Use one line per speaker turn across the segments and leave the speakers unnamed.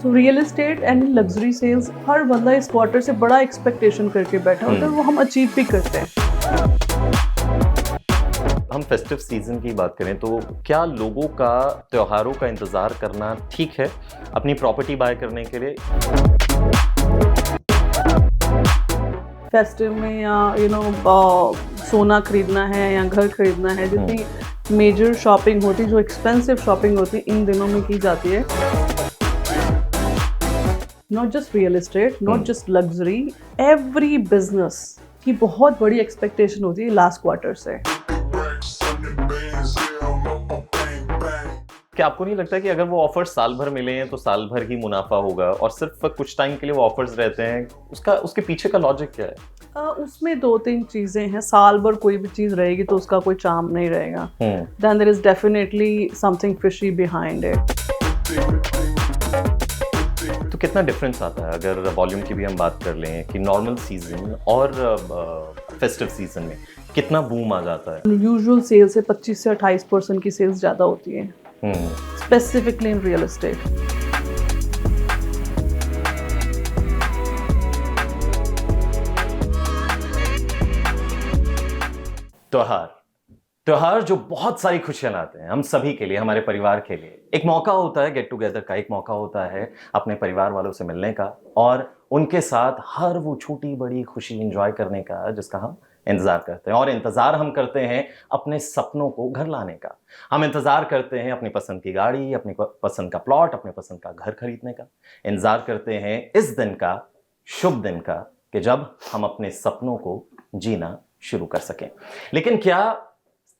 So real estate and luxury sales, हर बंदा इस क्वार्टर से बड़ा एक्सपेक्टेशन करके बैठा होता है, वो हम अचीव भी करते हैं।
हम फेस्टिव सीजन की बात करें तो क्या लोगों का त्योहारों का इंतजार करना ठीक है अपनी प्रॉपर्टी बाय करने के लिए?
फेस्टिव में या सोना खरीदना है या घर खरीदना है, जितनी मेजर शॉपिंग होती है, जो एक्सपेंसिव शॉपिंग होती है, इन दिनों में की जाती है। Not just real estate, not just luxury, every business की बहुत बड़ी एक्सपेक्टेशन होती है लास्ट क्वार्टर से।
क्या आपको नहीं लगता कि अगर वो ऑफर्स साल भर मिले हैं तो साल भर ही मुनाफा होगा और सिर्फ कुछ टाइम के लिए वो ऑफर्स रहते हैं, उसके पीछे का लॉजिक क्या है?
उसमें दो तीन चीजें हैं। साल भर कोई भी चीज रहेगी तो उसका कोई चार्म नहीं रहेगा। Then there is definitely something fishy behind it.
तो कितना डिफरेंस आता है अगर वॉल्यूम की भी हम बात कर लें कि नॉर्मल सीजन और फेस्टिव सीजन में कितना बूम आ जाता है?
यूजुअल सेल से 25 से 28% की सेल्स ज्यादा होती है, स्पेसिफिकली इन रियल एस्टेट।
त्योहार जो बहुत सारी खुशियां लाते हैं हम सभी के लिए, हमारे परिवार के लिए। एक मौका होता है गेट टुगेदर का, एक मौका होता है अपने परिवार वालों से मिलने का और उनके साथ हर वो छोटी बड़ी खुशी एंजॉय करने का जिसका हम इंतजार करते हैं। और इंतजार हम करते हैं अपने सपनों को घर लाने का। हम इंतजार करते हैं अपनी पसंद की गाड़ी, अपनी पसंद का प्लॉट, अपने पसंद का घर खरीदने का। इंतजार करते हैं इस दिन का, शुभ दिन का, कि जब हम अपने सपनों को जीना शुरू कर सकें। लेकिन क्या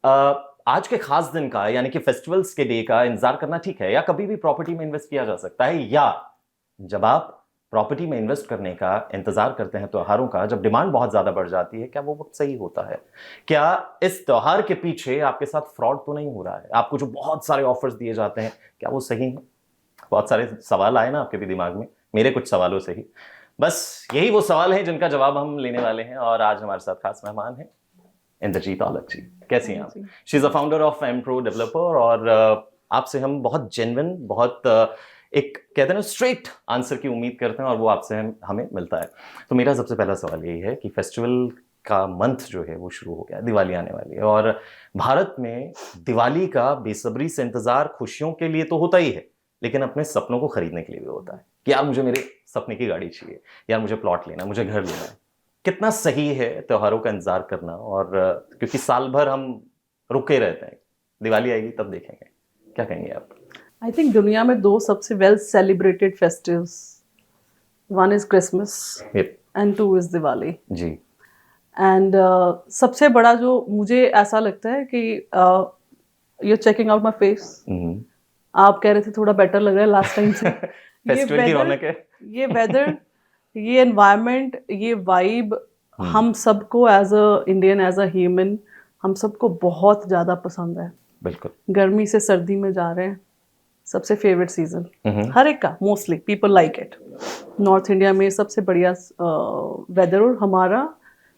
आज के खास दिन का, यानी कि फेस्टिवल्स के डे का इंतजार करना ठीक है? या कभी भी प्रॉपर्टी में इन्वेस्ट किया जा सकता है? या जब आप प्रॉपर्टी में इन्वेस्ट करने का इंतजार करते हैं त्योहारों का, जब डिमांड बहुत ज्यादा बढ़ जाती है, क्या वो वक्त सही होता है? क्या इस त्योहार के पीछे आपके साथ फ्रॉड तो नहीं हो रहा है? आपको जो बहुत सारे ऑफर्स दिए जाते हैं, क्या वो सही है? बहुत सारे सवाल आए ना आपके भी दिमाग में, मेरे कुछ सवालों से ही। बस यही वो सवाल हैं जिनका जवाब हम लेने वाले हैं। और आज हमारे साथ खास मेहमान हैं इंद्रजीत औलख जी। कैसी हैं आप? She is a founder of Empro developer. और आपसे हम बहुत जेन्युइन, बहुत एक कहते हैं ना स्ट्रेट आंसर की उम्मीद करते हैं और वो आपसे हमें मिलता है। तो मेरा सबसे पहला सवाल यही है कि फेस्टिवल का मंथ जो है वो शुरू हो गया, दिवाली आने वाली है और भारत में दिवाली का बेसब्री से इंतजार खुशियों के लिए तो होता ही है, लेकिन अपने सपनों को खरीदने के लिए भी होता है कि यार मुझे मेरे सपने की गाड़ी चाहिए, यार मुझे प्लॉट लेना, मुझे घर लेना है। कितना सही है त्योहारों का इंतजार करना? और क्योंकि साल भर हम रुके रहते हैं, दिवाली आएगी तब देखेंगे, क्या कहेंगे आप?
आई थिंक दुनिया में दो सबसे well celebrated festives, one is Christmas and two is Diwali
ji.
And सबसे बड़ा जो मुझे ऐसा लगता है कि you checking out my face, आप कह रहे थे थोड़ा बेटर लग रहा है लास्ट टाइम से।
फेस्टिवल की रौनक है,
ये वेदर, ये एनवायरनमेंट, ये वाइब हम सबको as a Indian, as a human, हम सबको बहुत ज़्यादा पसंद है।
बिल्कुल।
गर्मी से सर्दी में जा रहे हैं, सबसे फेवरेट सीजन हर एक का, mostly people like it. North India में सबसे बढ़िया वेदर, और हमारा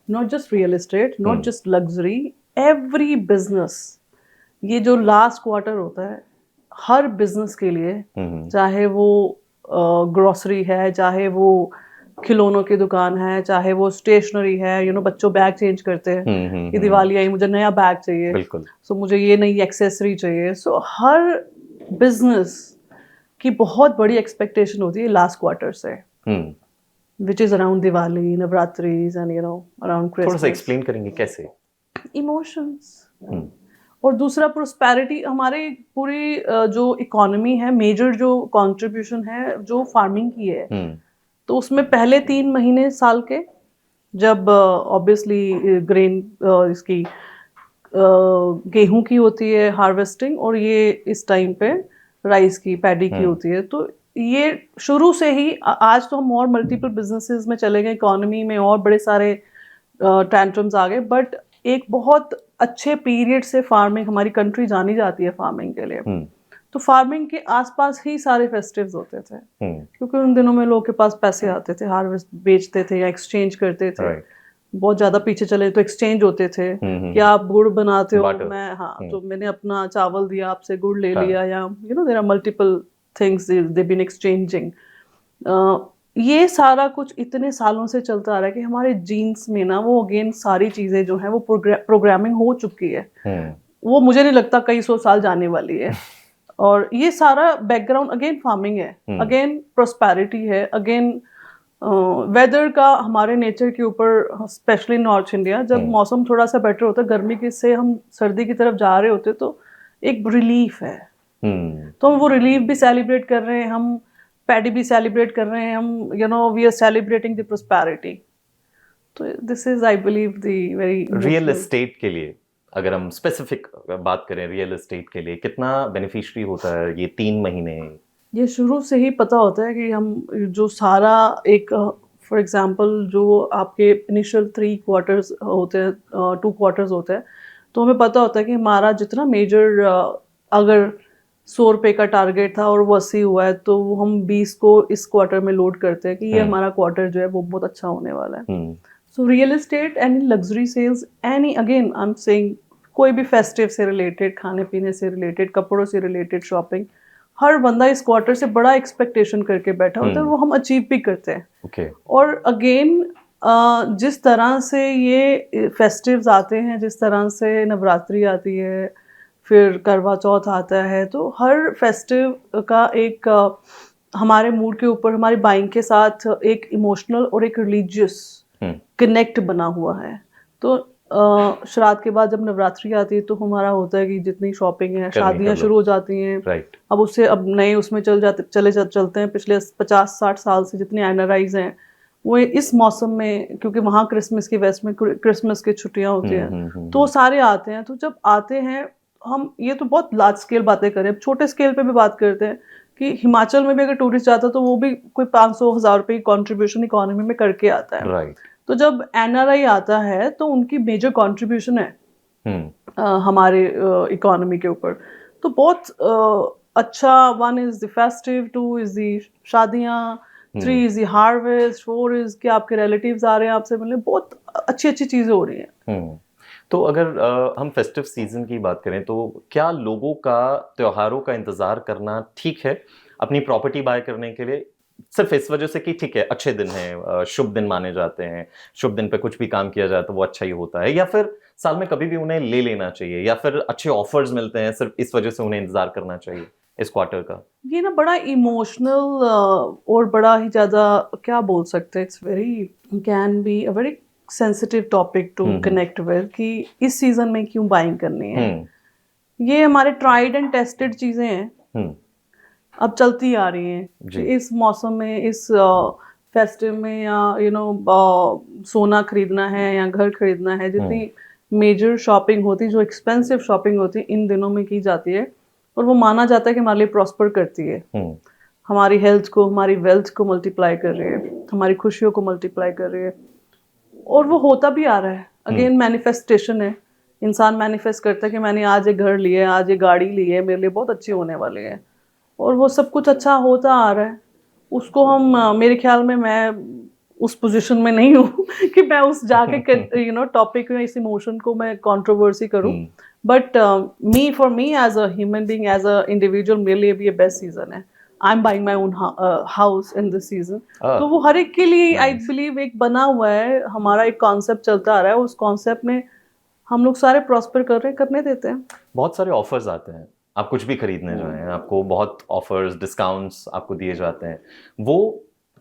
not just real estate, not just luxury, every business, ये जो लास्ट क्वार्टर होता है हर बिजनेस के लिए, चाहे वो ग्रोसरी है, चाहे वो खिलौनों की दुकान है, चाहे वो स्टेशनरी है, बच्चों बैग चेंज करते हैं कि दिवाली आई मुझे नया बैग चाहिए, सो मुझे ये नई एक्सेसरी चाहिए। सो हर बिजनेस की बहुत बड़ी एक्सपेक्टेशन होती है लास्ट क्वार्टर से, which is around Diwali, Navratris and around Christmas.
थोड़ा सा एक्सप्लेन करेंगे कैसे?
इमोशंस, और दूसरा प्रोस्पेरिटी। हमारे पूरी जो इकोनॉमी है, मेजर जो कंट्रीब्यूशन है जो फार्मिंग की है, तो उसमें पहले 3 महीने साल के, जब ऑब्वियसली ग्रेन इसकी गेहूं की होती है हार्वेस्टिंग, और ये इस टाइम पे राइस की, पैडी की होती है, तो ये शुरू से ही, आज तो हम और मल्टीपल बिजनेसेस में चले गए, इकोनॉमी में और बड़े सारे टैंट्रम्स आ गए, बट एक बहुत अच्छे पीरियड से फार्मिंग, हमारी कंट्री जानी जाती है फार्मिंग के लिए। तो फार्मिंग के आसपास ही सारे फेस्टिव्स होते थे, क्योंकि उन दिनों में लोगों के पास पैसे आते थे, हार्वेस्ट बेचते थे या एक्सचेंज करते थे। बहुत ज्यादा पीछे चले तो एक्सचेंज होते थे कि आप गुड़ बनाते हो, मैं तो मैंने अपना चावल दिया, आपसे गुड़ ले लिया, या there are multiple things they been exchanging. ये सारा कुछ इतने सालों से चलता आ रहा है कि हमारे जीन्स में ना वो अगेन सारी चीजें जो हैं वो प्रोग्रामिंग हो चुकी है। वो मुझे नहीं लगता कई सौ साल जाने वाली है। और ये सारा बैकग्राउंड अगेन फार्मिंग है, अगेन प्रोस्पेरिटी है, अगेन वेदर का हमारे नेचर के ऊपर, स्पेशली नॉर्थ इंडिया, जब मौसम थोड़ा सा बेटर होता है, गर्मी के से हम सर्दी की तरफ जा रहे होते तो एक रिलीफ है। तो हम वो रिलीफ भी सेलिब्रेट कर रहे हैं, हम पैडी भी सेलिब्रेट कर रहे हैं, हम we are celebrating the prosperity. तो this is I believe the very
real estate के लिए अगर हम स्पेसिफिक बात करें, रियल एस्टेट के लिए कितना बेनिफिशियरी होता है ये 3 महीने?
ये शुरू से ही पता होता है कि हम जो सारा एक फॉर एग्जांपल जो आपके इनिशियल 3 क्वार्टर्स होते हैं, 2 क्वार्टर्स होते हैं, तो हमें पता होता है कि हमारा जितना मेजर अगर 100 रुपये का टारगेट था और वो 80 हुआ है, तो हम 20 को इस क्वार्टर में लोड करते हैं कि ये हमारा क्वार्टर जो है वो बहुत अच्छा होने वाला है। So real estate, any luxury sales, any, again I am saying, कोई भी फेस्टिव से रिलेटेड, खाने पीने से रिलेटेड, कपड़ों से रिलेटेड, शॉपिंग, हर बंदा इस क्वार्टर से बड़ा एक्सपेक्टेशन करके बैठा होता है, वो हम अचीव भी करते हैं। और अगेन जिस तरह से ये फेस्टिव्स आते हैं, जिस तरह से नवरात्रि आती है, फिर करवा चौथ आता है, तो हर फेस्टिव का एक हमारे मूड के ऊपर, हमारी बाइंग के साथ एक इमोशनल और एक रिलीजियस कनेक्ट बना हुआ है। तो श्राद्ध के बाद जब नवरात्रि आती है तो हमारा होता है कि जितनी शॉपिंग है, शादियां शुरू हो जाती हैं, अब उससे अब नए उसमें चलते हैं। पिछले 50-60 साल से जितने एनआरआईज हैं वो इस मौसम में, क्योंकि वहाँ क्रिसमस की वेस्ट में क्रिसमस की छुट्टियां होती हैं, तो वो सारे आते हैं। तो जब आते हैं, हम ये तो बहुत लार्ज स्केल बातें करें, अब छोटे स्केल पे भी बात करते हैं कि हिमाचल में भी अगर टूरिस्ट जाता है तो वो भी कोई 500,000 रुपये की कॉन्ट्रीब्यूशन इकोनॉमी में करके आता है। तो जब एनआरआई आता है तो उनकी मेजर कंट्रीब्यूशन है हमारे इकोनॉमी के ऊपर। तो बहुत अच्छा, 1 is the festive, 2 is the शादियाँ, 3 इज द हार्वेस्ट, 4 इज कि आपके रिलेटिव्स आ रहे हैं आपसे मिलने, बहुत अच्छी अच्छी चीजें हो रही हैं।
तो अगर हम फेस्टिव सीजन की बात करें तो क्या लोगों का त्योहारों का इंतजार करना ठीक है अपनी प्रॉपर्टी बाय करने के लिए, सिर्फ इस वजह से कि ठीक है अच्छे दिन हैं, शुभ दिन माने जाते हैं, शुभ दिन पे कुछ भी काम किया जाए तो वो अच्छा ही होता है, या फिर साल में कभी भी उन्हें ले लेना चाहिए, या फिर अच्छे ऑफर्स मिलते हैं सिर्फ इस वजह से उन्हें इंतजार करना चाहिए इस क्वार्टर का?
ये ना बड़ा इमोशनल और बड़ा ही ज्यादा, क्या बोल सकते हैं, it's very, can be a very sensitive topic to connect with, कि इस सीजन में क्यों बाइंग करनी है। ये हमारे ट्राइड एंड टेस्टेड चीजें हैं, अब चलती आ रही हैं। इस मौसम में, इस फेस्टिव में, या सोना खरीदना है या घर खरीदना है, जितनी मेजर शॉपिंग होती, जो एक्सपेंसिव शॉपिंग होती है, इन दिनों में की जाती है, और वो माना जाता है कि हमारे लिए प्रॉस्पर करती है, हमारी हेल्थ को, हमारी वेल्थ को मल्टीप्लाई कर रही है, हमारी खुशियों को मल्टीप्लाई कर रही है। और वो होता भी आ रहा है। अगेन मैनिफेस्टेशन है, इंसान मैनिफेस्ट करता है कि मैंने आज एक घर लिया है, आज एक गाड़ी ली है, मेरे लिए बहुत अच्छी होने वाली है, और वो सब कुछ अच्छा होता आ रहा है। उसको हम, मेरे ख्याल में मैं उस पोजीशन में नहीं हूँ कि मैं उस जाके टॉपिक में इस इमोशन को मैं कंट्रोवर्सी करूँ, but for me as a human being, as a individual, मेरे लिए भी ये बेस्ट सीजन है। I am buying my own house in this season. तो वो हर एक के लिए आई बिलीव एक बना हुआ है, हमारा एक कॉन्सेप्ट चलता आ रहा है, उस कॉन्सेप्ट में हम लोग सारे प्रॉस्पर कर रहे हैं, करने देते हैं।
बहुत सारे ऑफर्स आते हैं, आप कुछ भी खरीदने जाएं आपको बहुत ऑफर्स, डिस्काउंट्स आपको दिए जाते हैं। वो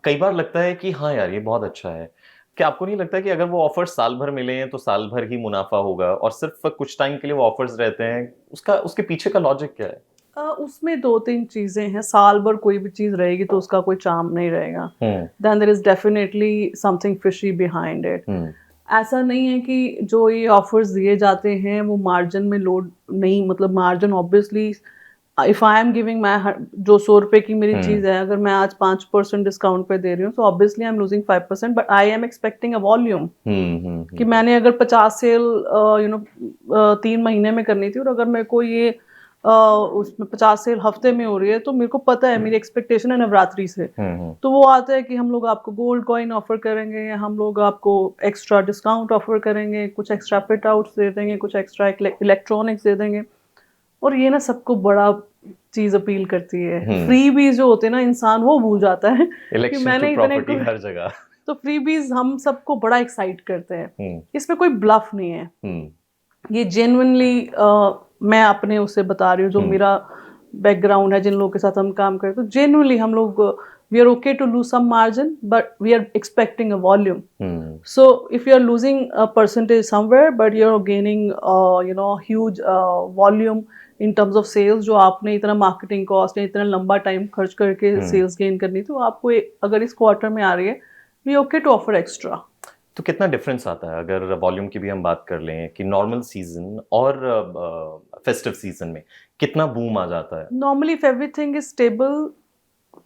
कई बार लगता है कि हाँ यार ये बहुत अच्छा है। क्या आपको नहीं लगता कि अगर वो ऑफर्स साल भर मिले हैं तो साल भर ही मुनाफा होगा, और सिर्फ कुछ टाइम के लिए वो ऑफर्स रहते हैं, उसके पीछे का लॉजिक क्या है?
उसमें 2-3 चीजें हैं। साल भर कोई भी चीज रहेगी तो उसका कोई चार्म नहीं रहेगा। Then there is definitely something fishy behind it. ऐसा नहीं है कि जो ये ऑफर्स दिए जाते हैं वो मार्जिन में लोड नहीं, मतलब margin obviously, if I am giving my, जो 100 रुपए की मेरी चीज है, अगर मैं आज 5% डिस्काउंट पे दे रही हूँ, तो obviously I am losing 5%, but I am expecting a volume, कि मैंने अगर 50 सेल 3 महीने में करनी थी, और अगर मेरे को ये उसमें 50 सेल हफ्ते में हो रही है, तो मेरे को पता है, मेरी एक्सपेक्टेशन है नवरात्रि से, तो वो आता है कि हम लोग आपको गोल्ड कॉइन ऑफर करेंगे, या हम लोग आपको एक्स्ट्रा डिस्काउंट ऑफर करेंगे, कुछ एक्स्ट्रा फिट आउट्स दे देंगे, कुछ एक्स्ट्रा इलेक्ट्रॉनिक्स दे देंगे। और ये ना सबको बड़ा चीज अपील करती है। फ्रीबीज जो होते हैं ना, इंसान वो भूल जाता है कि
इलेक्शन
मैंने
टू
इतने
प्रॉपर्टी हर जगह।
तो फ्रीबीज हम सबको बड़ा एक्साइट करते हैं। इसमें कोई ब्लफ नहीं है, ये जेन्युइनली मैं अपने उससे बता रही हूँ, जो मेरा बैकग्राउंड है, जिन लोगों के साथ हम काम करते हैं, तो जेन्युइनली हम लोग we are okay to lose some margin but we are expecting a volume. So if you are losing a percentage somewhere but you are gaining huge volume in terms of sales, जो आपने इतना marketing cost या इतना लंबा time खर्च करके sales gain करनी, तो आपको अगर इस क्वार्टर में आ रही है, we okay to offer extra.
तो कितना डिफरेंस आता है अगर वॉल्यूम की भी हम बात कर लें कि नॉर्मल सीजन और फेस्टिव सीजन में कितना बूम आ जाता है?
Normally if everything is stable,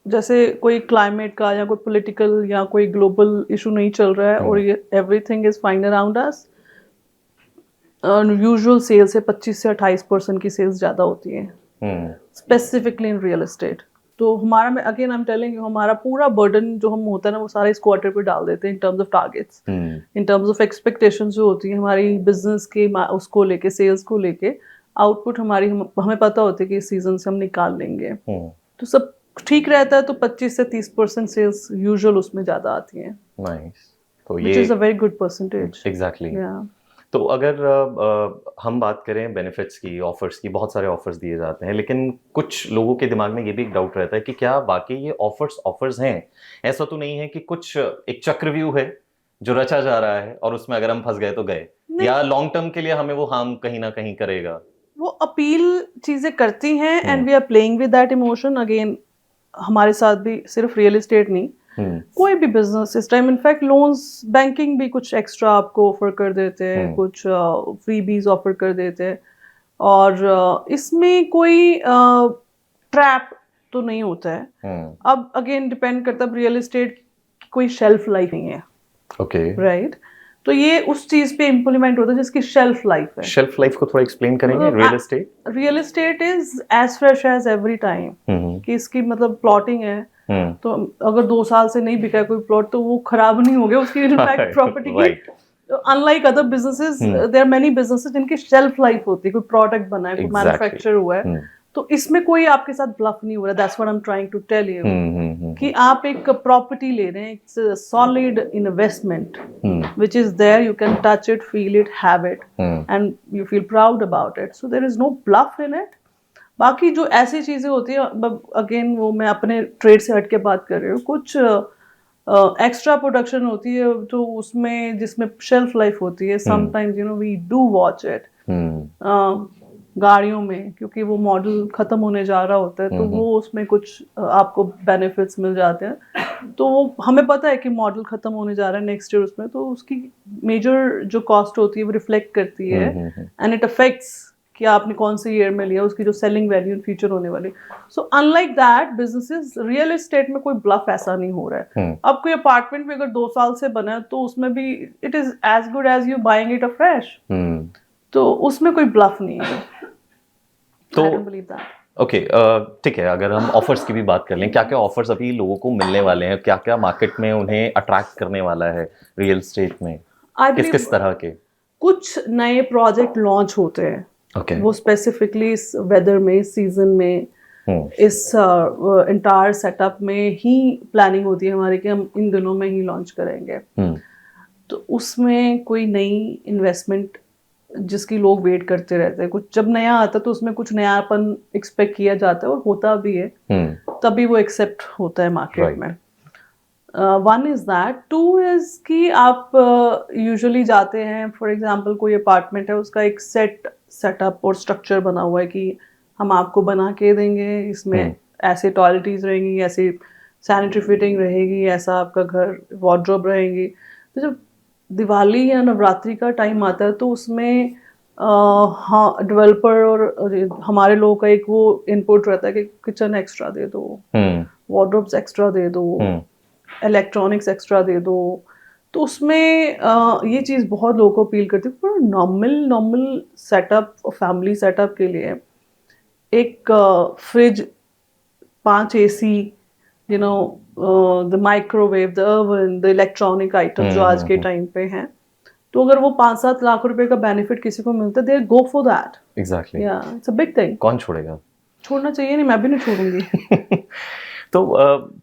जैसे कोई क्लाइमेट का या कोई पॉलिटिकल या कोई ग्लोबल इशू नहीं चल रहा है और ये everything is fine around us, usual sales से 25 से 28% की सेल्स ज़्यादा होती है, स्पेसिफिकली इन रियल एस्टेट। तो हमारा, मैं again I am telling you, हमारा पूरा बर्डन जो हम होता है ना, वो सारा इस क्वार्टर पे डाल देते हैं in terms of targets, in terms of expectations जो होती है हमारी बिजनेस के, उसको लेके, सेल्स को लेके, आउटपुट हमारी हमें पता होती है कि इस सीजन से हम निकाल लेंगे। तो सब ठीक रहता है तो 25 से 30% सेल्स यूजुअल उसमें ज़्यादा आती हैं।
नाइस। तो
which is a very good percentage.
Exactly.
या
तो अगर हम बात करें बेनिफिट्स की, ऑफर्स की, बहुत सारे ऑफर्स दिए जाते हैं, लेकिन कुछ लोगों के दिमाग में ये भी एक डाउट रहता है कि क्या वाकई ये ऑफर्स हैं? ऐसा तो नहीं है कि कुछ एक चक्रव्यूह है जो रचा जा रहा है और उसमें अगर हम फंस गए तो गए, या लॉन्ग टर्म के लिए हमें वो हार्म कहीं ना कहीं करेगा?
वो अपील चीजें करती हैं and we are playing with that emotion. Again हमारे साथ भी सिर्फ रियल एस्टेट नहीं, कोई भी बिजनेस इस टाइम, इनफैक्ट लोन्स, बैंकिंग भी कुछ एक्स्ट्रा आपको ऑफर कर देते हैं, कुछ फ्रीबीज ऑफर कर देते हैं, और इसमें कोई ट्रैप तो नहीं होता है। अब अगेन डिपेंड करता है, रियल एस्टेट की कोई शेल्फ लाइफ नहीं है,
ओके,
राइट? तो ये उस चीज पे इम्प्लीमेंट होता है जिसकी शेल्फ लाइफ है।
शेल्फ लाइफ को थोड़ा एक्सप्लेन करेंगे।
Real estate is as fresh as every time, कि इसकी मतलब प्लॉटिंग है, तो अगर 2 साल से नहीं बिका कोई प्लॉट तो वो खराब नहीं हो गया उसकी इनफैक्ट प्रॉपर्टी की। Unlike other businesses, there are many businesses जिनकी शेल्फ लाइफ होती है, कोई प्रोडक्ट बना है, कोई मैन्युफैक्चर हुआ है, तो इसमें कोई आपके साथ ब्लफ नहीं हो रहा। That's what I am trying to tell you, कि आप एक प्रॉपर्टी ले रहे हैं, it's a solid investment which is there, you can touch it, feel it, have it and you feel proud about it, so there is no bluff in it. बाकी जो ऐसी चीजें होती है, अगेन वो मैं अपने ट्रेड से हट के बात कर रही हूँ, कुछ एक्स्ट्रा प्रोडक्शन होती है तो उसमें, जिसमें शेल्फ लाइफ होती है, sometimes we do watch it गाड़ियों में, क्योंकि वो मॉडल खत्म होने जा रहा होता है, तो वो उसमें कुछ आपको बेनिफिट्स मिल जाते हैं, तो वो हमें पता है कि मॉडल खत्म होने जा रहा है नेक्स्ट ईयर, उसमें तो उसकी मेजर जो कॉस्ट होती है वो रिफ्लेक्ट करती है, एंड इट अफेक्ट्स कि आपने कौन से ईयर में लिया, उसकी जो सेलिंग वैल्यू इन फ्यूचर होने वाली। So unlike that businesses, real estate में कोई ब्लफ ऐसा नहीं हो रहा है। अब कोई अपार्टमेंट भी अगर 2 साल से बना है तो उसमें भी it is as good as you buying it a fresh, तो उसमें कोई ब्लफ नहीं है।
तो ओके, ठीक है, अगर हम ऑफर्स की भी बात कर लें, क्या क्या ऑफर्स अभी लोगों को मिलने वाले हैं, क्या क्या मार्केट में उन्हें अट्रैक्ट करने वाला है रियल एस्टेट में, किस किस तरह के? कुछ
नए प्रोजेक्ट लॉन्च होते हैं, वो स्पेसिफिकली इस वेदर में, सीजन में, इस इंटायर सेटअप में ही प्लानिंग होती है हमारी कि हम इन दिनों में ही लॉन्च करेंगे। तो उसमें कोई नई इन्वेस्टमेंट जिसकी लोग वेट करते रहते हैं, कुछ जब नया आता है तो उसमें कुछ नयापन एक्सपेक्ट किया जाता है और होता भी है, तभी वो एक्सेप्ट होता है मार्केट में। One is that, two is कि आप यूजुअली जाते हैं, फॉर एग्जांपल कोई अपार्टमेंट है, उसका एक सेटअप और स्ट्रक्चर बना हुआ है कि हम आपको बना के देंगे, इसमें ऐसे टॉयलेटीज रहेंगी, ऐसी सैनिटरी फिटिंग रहेगी, ऐसा आपका घर वार्डरोब रहेंगी। तो जब दिवाली या नवरात्रि का टाइम आता है तो उसमें हाँ, डेवलपर और हमारे लोगों का एक वो इनपुट रहता है कि किचन एक्स्ट्रा दे दो, वार्डरोब्स एक्स्ट्रा दे दो, इलेक्ट्रॉनिक्स एक्स्ट्रा दे दो। तो उसमें ये चीज़ बहुत लोगों को अपील करती है। पर नॉर्मल सेटअप, फैमिली सेटअप के लिए एक fridge, 5 AC, the microwave, the oven, the electronic item जो आज के टाइम पे हैं, तो अगर वो 5-7 लाख रुपए का बेनिफिट किसी को मिलता है, दे गो फॉर दैट।
एग्जैक्टली,
या इट्स अ बिग थिंग।
कौन छोड़ेगा?
छोड़ना चाहिए नहीं, मैं भी नहीं छोड़ूंगी।
तो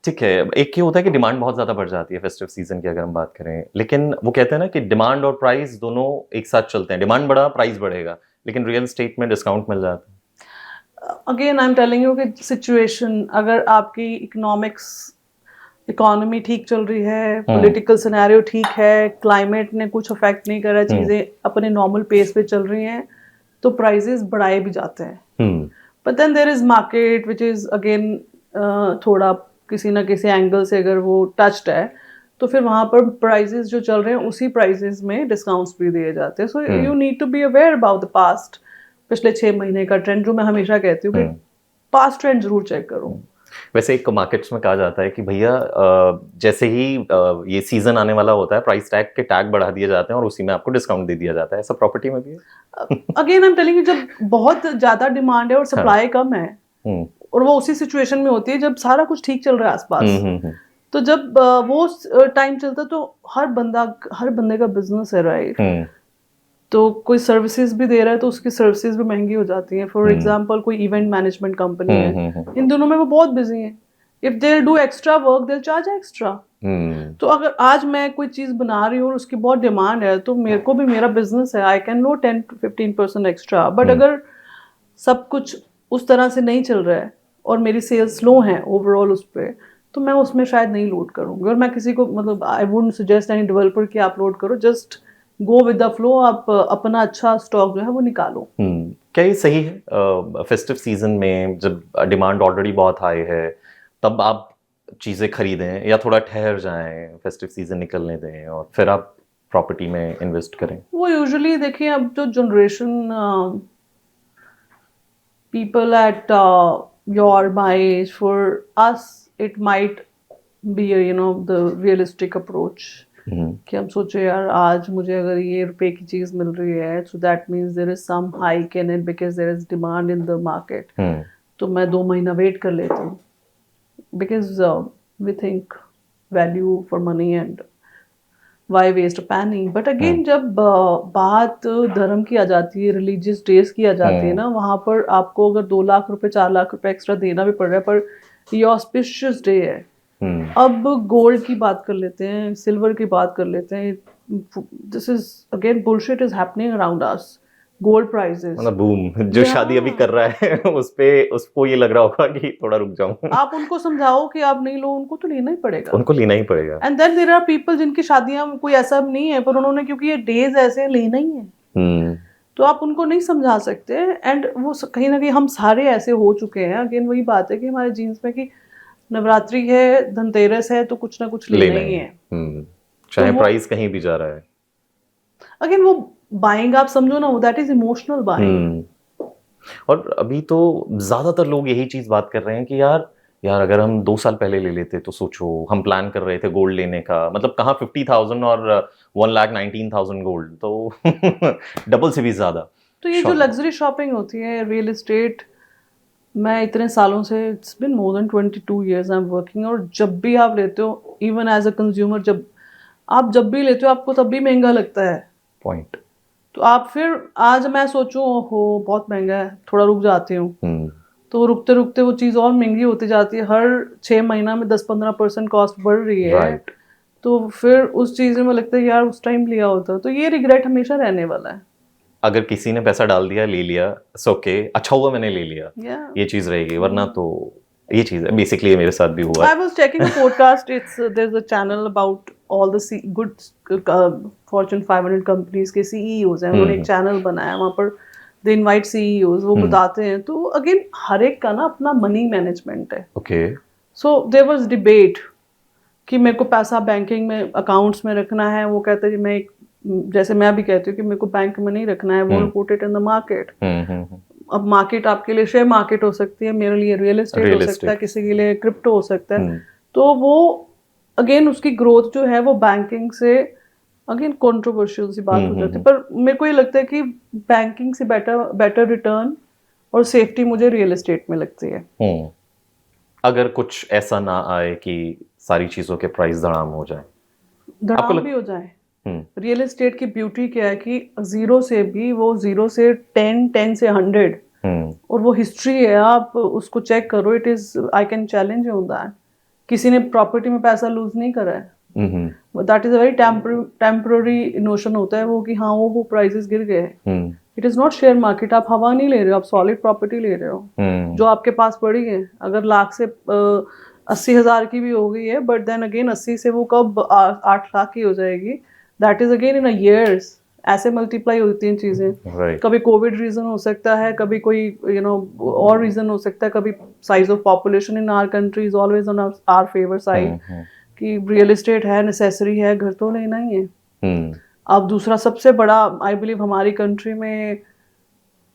ठीक है, एक ये होता है कि डिमांड बहुत ज़्यादा बढ़ जाती है फेस्टिव सीजन की अगर हम बात करें, लेकिन वो कहते हैं ना कि डिमांड और प्राइस दोनों एक साथ चलते हैं, डिमांड बढ़ा प्राइस बढ़ेगा, लेकिन रियल एस्टेट में डिस्काउंट मिल जाता है।
Again I am telling you कि सिचुएशन, अगर आपकी इकोनॉमी ठीक चल रही है, पॉलिटिकल सिनेरियो ठीक है, क्लाइमेट ने कुछ अफेक्ट नहीं करा, चीज़ें अपने नॉर्मल पेस पे चल रही हैं, तो प्राइजेस बढ़ाए भी जाते हैं। But then there is market which is again थोड़ा किसी ना किसी एंगल से अगर वो टच्ड है, तो फिर वहाँ पर प्राइजेस जो चल रहे हैं उसी प्राइजेस में डिस्काउंट्स भी दिए जाते हैं। So you need to be aware about the past, पिछले 6 महीने का ट्रेंड, जो मैं हमेशा कहती हूँ कि पास्ट ट्रेंड जरूर चेक करो।
वैसे एक मार्केट्स में कहा जाता है कि भैया जैसे ही ये सीजन आने वाला होता है, प्राइस टैग के टैग बढ़ा दिए जाते हैं और उसी में आपको डिस्काउंट दे दिया जाता है, ऐसा प्रॉपर्टी में भी है?
Again I am telling you, जब बहुत ज्यादा डिमांड है और सप्लाई कम है, और वो उसी सिचुएशन में होती है जब सारा कुछ ठीक चल रहा है आसपास, तो जब वो टाइम चलता है तो हर बंदे का बिजनेस है, राइट? तो कोई सर्विसेज भी दे रहा है तो उसकी सर्विसेज भी महंगी हो जाती हैं। फॉर एग्जांपल कोई इवेंट मैनेजमेंट कंपनी है, इन दोनों में वो बहुत बिजी है, if they do extra work they charge extra. तो अगर आज मैं कोई चीज बना रही हूँ और उसकी बहुत डिमांड है, तो मेरे को भी, मेरा बिजनेस है, I can know 10-15% extra. But अगर सब कुछ उस तरह से नहीं चल रहा है और मेरी सेल्स स्लो है ओवरऑल उस पर, तो मैं उसमें शायद नहीं लोड करूँगी। और मैं किसी को, मतलब I wouldn't suggest any developer कि आप लोड करो, just go with the flow, आप अपना अच्छा स्टॉक जो है वो निकालो।
क्या ये सही है फेस्टिव सीजन में जब डिमांड ऑलरेडी बहुत हाई है तब आप चीज़ें खरीदें, या थोड़ा ठहर जाएं, फेस्टिव सीजन निकलने दें और फिर आप प्रॉपर्टी में इन्वेस्ट करें?
वो यूजुअली देखिए, अब जो generation people at your my age, for us it might be the realistic approach, कि हम सोचे यार आज मुझे अगर ये रुपए की चीज मिल रही है, so that means there is some hike in it because there is demand in the market, तो मैं 2 महीना वेट कर लेती हूँ, because we think value for money and why waste a penny. But again जब बात धर्म की आ जाती है, रिलीजियस डेज की आ जाती है ना, वहाँ पर आपको अगर 2 लाख रुपए 4 लाख रुपए एक्स्ट्रा देना भी पड़ रहा है, पर ये ऑस्पिशियस डे है। अब गोल्ड की बात कर लेते हैं, सिल्वर की बात कर लेते हैं, this is again bullshit is happening around us. Gold prices
मतलब बूम, जो शादी अभी कर रहा है उसको ये लग रहा होगा कि थोड़ा रुक जाऊं।
आप उनको समझाओ कि आप नहीं लो, उनको तो लेना ही पड़ेगा,
उनको लेना ही पड़ेगा।
And then there are people जिनकी शादियां कोई ऐसा नहीं है, पर उन्होंने, क्योंकि ये डेज ऐसे हैं, लेना ही है, तो आप उनको नहीं समझा सकते। एंड वो कहीं ना कहीं हम सारे ऐसे हो चुके हैं। अगेन वही बात है कि हमारे जीन्स में कि नवरात्रि है, धनतेरस है, तो कुछ ना कुछ लेना ही है,
चाहे प्राइस कहीं भी जा रहा है।
अगेन वो बाइंग, आप समझो ना, दैट इज इमोशनल बाइंग।
और अभी तो ज्यादातर लोग यही चीज बात कर रहे हैं कि यार अगर हम 2 साल पहले ले लेते तो सोचो, हम प्लान कर रहे थे गोल्ड लेने का, मतलब कहाँ 50,000 और 1,19,000 गोल्ड, तो डबल से भी ज्यादा।
तो ये जो लग्जरी शॉपिंग होती है, रियल एस्टेट, मैं इतने सालों से, it's been more than 22 years I am working, और जब भी आप लेते हो, इवन एज अ कंज्यूमर, जब भी लेते हो आपको तब भी महंगा लगता है
पॉइंट।
तो आप फिर, आज मैं सोचूं हो बहुत महंगा है, थोड़ा रुक जाती हूँ, तो रुकते रुकते वो चीज़ और महंगी होती जाती है। हर 6 महीना में 10-15% कॉस्ट बढ़ रही है,
right.
तो फिर उस चीज़ में लगता है यार उस टाइम लिया होता। तो ये रिग्रेट हमेशा रहने वाला है।
अगर किसी ने पैसा डाल दिया, ले लिया, इट्स ओके, अच्छा हुआ मैंने ले लिया, ये चीज रहेगी, वरना तो ये चीज है। बेसिकली मेरे साथ भी हुआ।
I was checking a podcast. There's a channel about all the good Fortune 500 companies के CEOs हैं, उन्होंने एक चैनल बनाया, वहाँ पर they invite CEOs, वो बताते हैं। तो अगेन हर एक का ना अपना मनी मैनेजमेंट है।
Okay.
So there was debate कि मेरे को पैसा बैंकिंग में, अकाउंट्स में रखना है, वो कहते हैं कि मैं, जैसे मैं भी कहती हूँ कि मेरे को बैंक में नहीं रखना है, वो put it in the market. अब मार्केट आपके लिए शेयर मार्केट हो सकती है, मेरे लिए रियल एस्टेट हो सकता है, किसी के लिए क्रिप्टो हो सकता है। तो वो अगेन उसकी ग्रोथ जो है वो बैंकिंग से, अगेन कंट्रोवर्शियल सी बात हो जाती है, पर मेरे को ये लगता है कि बैंकिंग से बेटर रिटर्न और सेफ्टी मुझे रियल एस्टेट में लगती है।
अगर कुछ ऐसा ना आए कि सारी चीजों के प्राइस धड़ाम हो जाए,
धड़ाम भी हो जाए, रियल एस्टेट की ब्यूटी क्या है कि 0 से भी वो 0 से 10, 10 से 100, और वो हिस्ट्री है, आप उसको चेक करो, it is, I can challenge you on that. किसी ने प्रॉपर्टी में पैसा लूज नहीं करा है, that is a very temporary notion होता है वो कि हाँ वो प्राइसेस गिर गए हैं। It is not share market, आप हवा नहीं ले रहे हो, आप सॉलिड प्रॉपर्टी ले रहे हो जो आपके पास पड़ी है। अगर लाख से 80,000 की भी हो गई है, बट देन अगेन 80 से वो कब 8 लाख की हो जाएगी, that is again in a years, ऐसे मल्टीप्लाई होती हैं चीजें। कभी कोविड रीजन हो सकता है, कभी कोई और रीजन हो सकता है, कभी size of population in our country is always on our favour side, कि रियल एस्टेट है, नेसेसरी है, घर तो लेना ही है। अब दूसरा सबसे बड़ा, आई बिलीव हमारी कंट्री में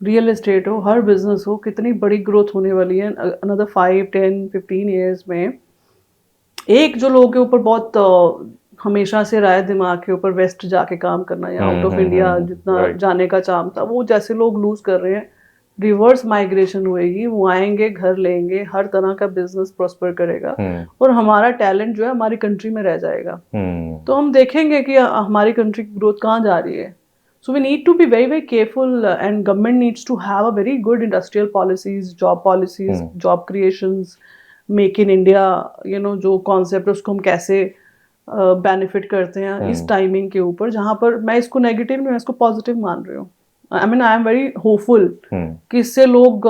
रियल एस्टेट हो, हर बिजनेस हो, कितनी बड़ी ग्रोथ होने वाली है अनदर 5, 10, 15 ईयर्स में। एक जो लोगों के ऊपर बहुत हमेशा से रहा है दिमाग के ऊपर, वेस्ट जाके काम करना या आउट ऑफ इंडिया जितना जाने का चाम था, वो जैसे लोग लूज कर रहे हैं, रिवर्स माइग्रेशन होएगी, वो आएंगे, घर लेंगे, हर तरह का बिजनेस प्रॉस्पर करेगा और हमारा टैलेंट जो है हमारी कंट्री में रह जाएगा। तो हम देखेंगे कि हमारी कंट्री की ग्रोथ कहाँ जा रही है। So we need to be very, very careful, and government needs to have a very good industrial policies, job creations, make in India, जो concept है उसको हम कैसे benefit करते हैं इस टाइमिंग के ऊपर, जहाँ पर मैं इसको नेगेटिव नहीं, मैं इसको पॉजिटिव मान रही हूँ। I mean, I am very hopeful कि इससे लोग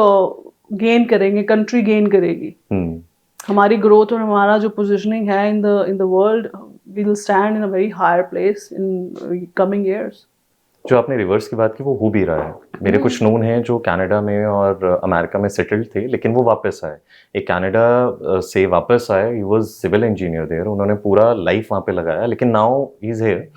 गेन करेंगे, कंट्री गेन करेगी, हमारी ग्रोथ और हमारा जो पोजिशनिंग है in the world, we will stand in a very higher place in coming years.
जो आपने रिवर्स की बात की वो हो भी रहा है। मेरे कुछ नोन हैं जो कनाडा में और अमेरिका में सेटल्ड थे, लेकिन वो वापस आए। एक कनाडा से वापस आए, he was civil engineer there, उन्होंने पूरा लाइफ वहाँ पे लगाया, लेकिन नाउ ही इज हियर।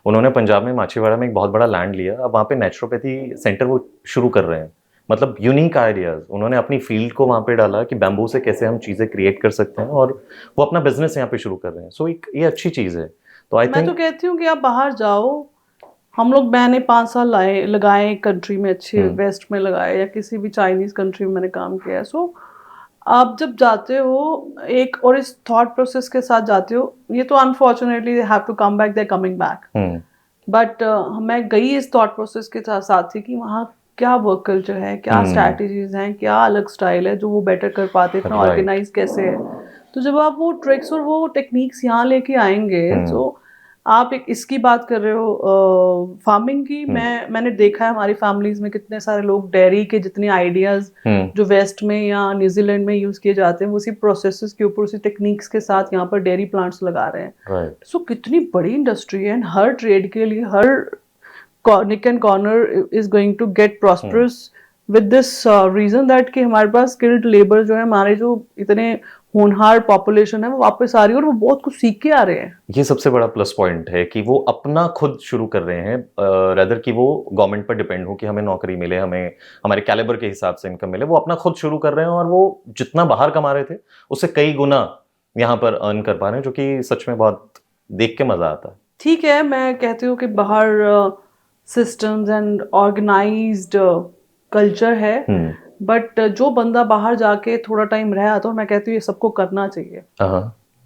उन्होंने पंजाब में माछीवाड़ा में एक बहुत बड़ा लैंड लिया, अब वहाँ पे नेचुरोपैथी सेंटर वो शुरू कर रहे हैं। मतलब यूनिक आइडियाज उन्होंने अपनी फील्ड को वहाँ पे डाला कि बैम्बू से कैसे हम चीज़ें क्रिएट कर सकते हैं, और वो अपना बिजनेस यहाँ पे शुरू कर रहे हैं। सो एक ये अच्छी चीज़ है। तो
मैं तो कहती हूँ कि आप बाहर जाओ, हम लोग, मैंने 5 साल लगाए एक कंट्री में, अच्छे वेस्ट में लगाए, या किसी भी चाइनीज कंट्री में मैंने काम किया है। सो आप जब जाते हो एक और इस थॉट प्रोसेस के साथ जाते हो, ये तो unfortunately they have to come back, they are coming back, but मैं गई इस थॉट प्रोसेस के साथ थी कि वहाँ क्या वर्क कल्चर है, क्या स्ट्रैटेजीज हैं, क्या अलग स्टाइल है जो वो बेटर कर पाते, इतना ऑर्गेनाइज कैसे है। तो जब आप वो ट्रिक्स और वो टेक्निक्स यहाँ लेके आएंगे, तो आप एक इसकी बात कर रहे हो फार्मिंग की, मैंने देखा है हमारी फैमिलीज में कितने सारे लोग डेयरी के जितने आइडियाज जो वेस्ट में या न्यूजीलैंड में यूज किए जाते हैं, वो उसी प्रोसेसेस के ऊपर, उसी टेक्निक्स के साथ यहाँ पर डेयरी प्लांट्स लगा रहे हैं। सो कितनी बड़ी इंडस्ट्री है, हर ट्रेड के लिए, हर nook and corner is going to get prosperous with this reason that कि हमारे पास स्किल्ड लेबर जो है, हमारे जो इतने होनहार पॉपुलेशन है, वो वापस आ रही है और वो बहुत कुछ सीख के आ रहे हैं।
ये सबसे बड़ा प्लस पॉइंट है कि वो अपना खुद शुरू कर रहे हैं, रेदर कि वो गवर्नमेंट पर डिपेंड हो कि हमें नौकरी मिले, हमें हमारे कैलिबर के हिसाब से इनकम मिले। वो अपना खुद शुरू कर रहे हैं, और वो जितना बाहर कमा रहे थे उससे कई गुना यहाँ पर अर्न कर पा रहे हैं, जो कि सच में बहुत देख के मजा आता है।
ठीक है, मैं कहती हूँ कि बाहर सिस्टम्स एंड ऑर्गेनाइज्ड कल्चर है, बट जो बंदा बाहर जाके थोड़ा टाइम रहा, तो मैं कहती हूँ ये सबको करना चाहिए।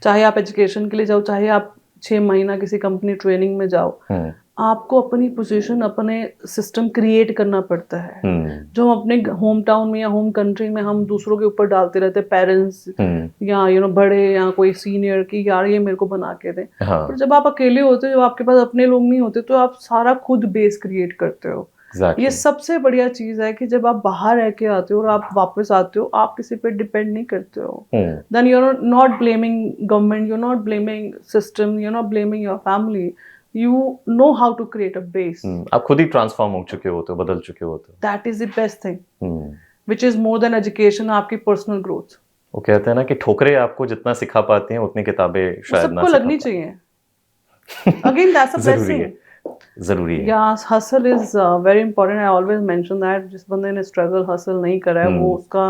चाहे आप एजुकेशन के लिए जाओ, चाहे आप 6 महीना किसी कंपनी ट्रेनिंग में जाओ, आपको अपनी पोजीशन, अपने सिस्टम क्रिएट करना पड़ता है, जो हम अपने होम टाउन में या होम कंट्री में हम दूसरों के ऊपर डालते रहते हैं, पेरेंट्स या बड़े या कोई सीनियर की, यार ये मेरे को बना के दे। पर जब आप अकेले होते हो, जब आपके पास अपने लोग नहीं होते, तो आप सारा खुद बेस क्रिएट करते हो। ये सबसे बढ़िया चीज है कि जब आप बाहर रह के आते हो और आप वापस आते हो, आप किसी पे डिपेंड नहीं करते हो। Then you are not blaming government, you are not blaming system, you are not blaming your family, you know how to create a base.
आप खुद ही ट्रांसफॉर्म हो चुके होते हो, बदल चुके होते हो।
That is the best thing, which is more than education, आपकी पर्सनल ग्रोथ।
वो कहते हैं ना कि ठोकरें आपको जितना सिखा पाती हैं, उतनी किताबें शायद ना
सबको लगनी चाहिए। अगेन दैट्स अ ब्लेसिंग,
जरूरी है।
Yes, hustle is very important. I always mention that जिस बंदे ने struggle hustle नहीं करा है, वो उसका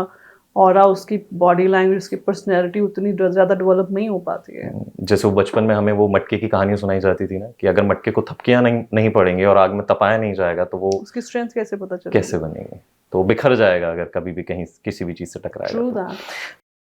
ऑरा, उसकी बॉडी लैंग्वेज, उसकी पर्सनैलिटी उतनी ज़्यादा डेवलप नहीं हो पाती है।
जैसे वो बचपन में हमें वो मटके की कहानी सुनाई जाती थी ना, कि अगर मटके को थपकियां नहीं पड़ेंगे और आग में तपाया नहीं जाएगा, तो वो
उसकी स्ट्रेंथ कैसे पता चलेगी,
कैसे बनेगी, तो बिखर जाएगा अगर कभी भी कहीं किसी भी चीज़ से टकराएगा।
True that.